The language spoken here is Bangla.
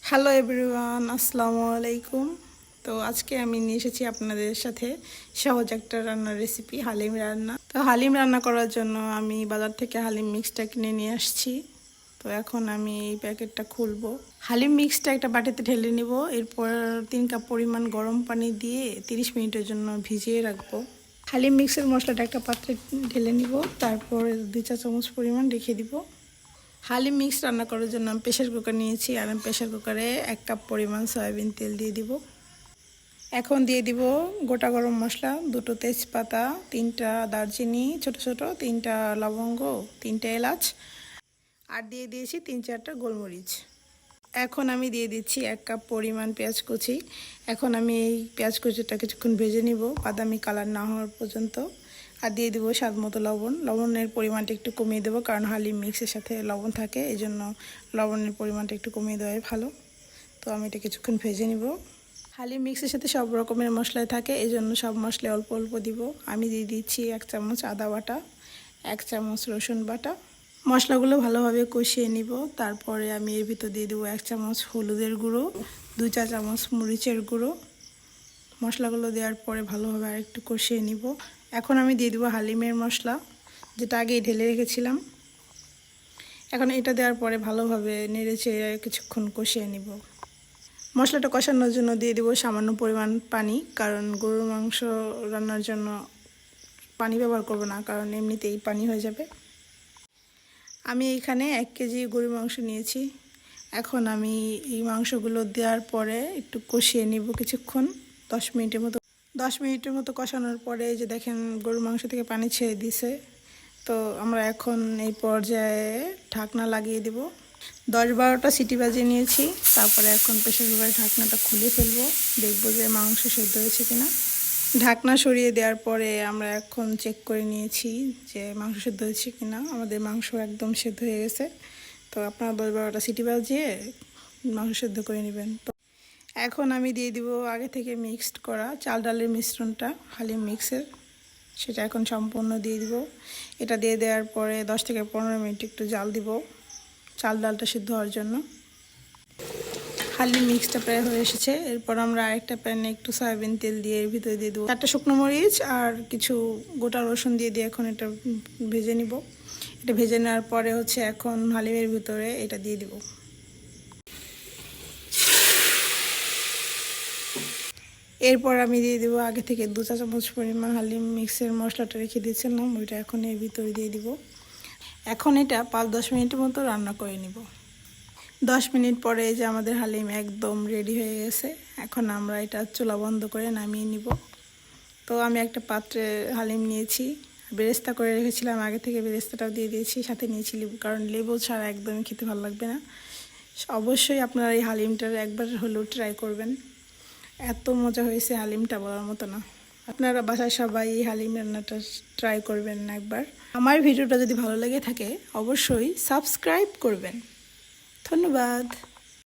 হ্যালো এভরিওয়ান, আসসালামু আলাইকুম। তো আজকে আমি নিয়ে এসেছি আপনাদের সাথে সহজ একটা রান্নার রেসিপি, হালিম রান্না। তো হালিম রান্না করার জন্য আমি বাজার থেকে হালিম মিক্সটা কিনে নিয়ে আসছি। তো এখন আমি এই প্যাকেটটা খুলবো। হালিম মিক্সটা একটা বাটিতে ঢেলে নিব। এরপর 3 কাপ পরিমাণ গরম পানি দিয়ে 30 মিনিটের জন্য ভিজিয়ে রাখবো। হালিম মিক্সের মশলাটা একটা পাত্রে ঢেলে নিব, তারপর 2 চা চামচ পরিমাণ রেখে দিব। হালিম মিক্স রান্না করার জন্য আমি প্রেশার কুকার নিয়েছি, আর আমি প্রেশার কুকারে 1 কাপ পরিমাণ সয়াবিন তেল দিয়ে দিব। এখন দিয়ে দিব গোটা গরম মশলা, 2টো তেজপাতা, 3টা দারচিনি ছোট ছোট, 3টা লবঙ্গ, 3টা এলাচ, আর দিয়ে দিয়েছি 3-4টা গোলমরিচ। এখন আমি দিয়ে দিচ্ছি 1 কাপ পরিমাণ পেঁয়াজ কুচি। এখন আমি এই পেঁয়াজ কুচিটা কিছুক্ষণ ভেজে নিব, বাদামি কালার না হওয়ার পর্যন্ত। আর দিয়ে দেবো স্বাদ মতো লবণ। লবণের পরিমাণটা একটু কমিয়ে দেবো, কারণ হালিম মিক্সের সাথে লবণ থাকে, এই জন্য লবণের পরিমাণটা একটু কমিয়ে দেওয়াই ভালো। তো আমি এটা কিছুক্ষণ ভেজে নিব। হালিম মিক্সের সাথে সব রকমের মশলাই থাকে, এই জন্য সব মশলা অল্প অল্প দিব। আমি দিয়ে দিচ্ছি 1 চামচ আদা বাটা, 1 চামচ রসুন বাটা। মশলাগুলো ভালোভাবে কষিয়ে নিব। তারপরে আমি এর ভিতর দিয়ে দেবো 1 চামচ হলুদের গুঁড়ো, 2 চা চামচ মরিচের গুঁড়ো। মশলাগুলো দেওয়ার পরে ভালোভাবে আরেকটু কষিয়ে নিব। এখন আমি দিয়ে দেবো হালিমের মশলা, যেটা আগেই ঢেলে রেখেছিলাম। এখন এটা দেওয়ার পরে ভালোভাবে নেড়ে চেড়ে কিছুক্ষণ কষিয়ে নিব। মশলাটা কষানোর জন্য দিয়ে দেবো সামান্য পরিমাণ পানি, কারণ গরুর মাংস রান্নার জন্য পানি ব্যবহার করব না, কারণ এমনিতেই পানি হয়ে যাবে। আমি এখানে 1 কেজি গরুর মাংস নিয়েছি। এখন আমি এই মাংসগুলো দেওয়ার পরে একটু কষিয়ে নিব কিছুক্ষণ, 10 মিনিটের মতো কষানোর পরে যে দেখেন গরুর মাংস থেকে পানি ছেড়ে দিছে। তো আমরা এখন এই পর্যায়ে ঢাকনা লাগিয়ে দেব। 10-12টা সিটি বাজিয়ে নিয়েছি। তারপরে এখন প্রেসার কুকারের ঢাকনাটা খুলে ফেলবো, দেখবো যে মাংস সেদ্ধ হয়েছে কিনা। ঢাকনা সরিয়ে দেওয়ার পরে আমরা এখন চেক করে নিয়েছি যে মাংস সেদ্ধ হয়েছে কিনা। আমাদের মাংস একদম সেদ্ধ হয়ে গেছে। তো আপনারা 10-12টা সিটি বাজিয়ে মাংস সেদ্ধ করে নেবেন। তো এখন আমি দিয়ে দিব আগে থেকে মিক্সড করা চাল ডালের মিশ্রণটা, হালিম মিক্সের, সেটা এখন সম্পূর্ণ দিয়ে দিব। এটা দিয়ে দেওয়ার পরে 10 থেকে 15 মিনিট একটু জাল দিব চাল ডালটা সিদ্ধ হওয়ার জন্য। হালিম মিক্সটা প্রায় হয়ে এসেছে। এরপর আমরা আরেকটা প্যানে একটু সয়াবিন তেল দিয়ে এর ভিতরে দিয়ে দেবো 4টা শুকনো মরিচ আর কিছু গোটা রসুন দিয়ে এখন এটা ভেজে নিব। এটা ভেজে নেওয়ার পরে এখন হালিমের ভিতরে এটা দিয়ে দিব। এরপর আমি দিয়ে দেবো আগে থেকে 2 চা চামচ পরিমাণ হালিম মিক্সের মশলাটা রেখে দিয়েছিলাম, ওইটা এখন এর ভিতরে দিয়ে দিব। এখন এটা 5-10 মিনিটের মতো রান্না করে নিব। 10 মিনিট পরে যে আমাদের হালিম একদম রেডি হয়ে গেছে। এখন আমরা এটা চুলা বন্ধ করে নামিয়ে নিব। তো আমি একটা পাত্রে হালিম নিয়েছি, বেরেস্তা করে রেখেছিলাম আগে থেকে, বেরেস্তাটাও দিয়ে দিয়েছি, সাথে নিয়েছি লেবু, কারণ লেবু ছাড়া একদমই খেতে ভালো লাগবে না। অবশ্যই আপনারা এই হালিমটার একবার হলেও ট্রাই করবেন। এত মজা হয়েছে হালিমটা বলার মতো না। আপনারা বাসায় সবাই এই হালিম রান্নাটা ট্রাই করবেন না একবার। আমার ভিডিওটা যদি ভালো লেগে থাকে অবশ্যই সাবস্ক্রাইব করবেন। ধন্যবাদ।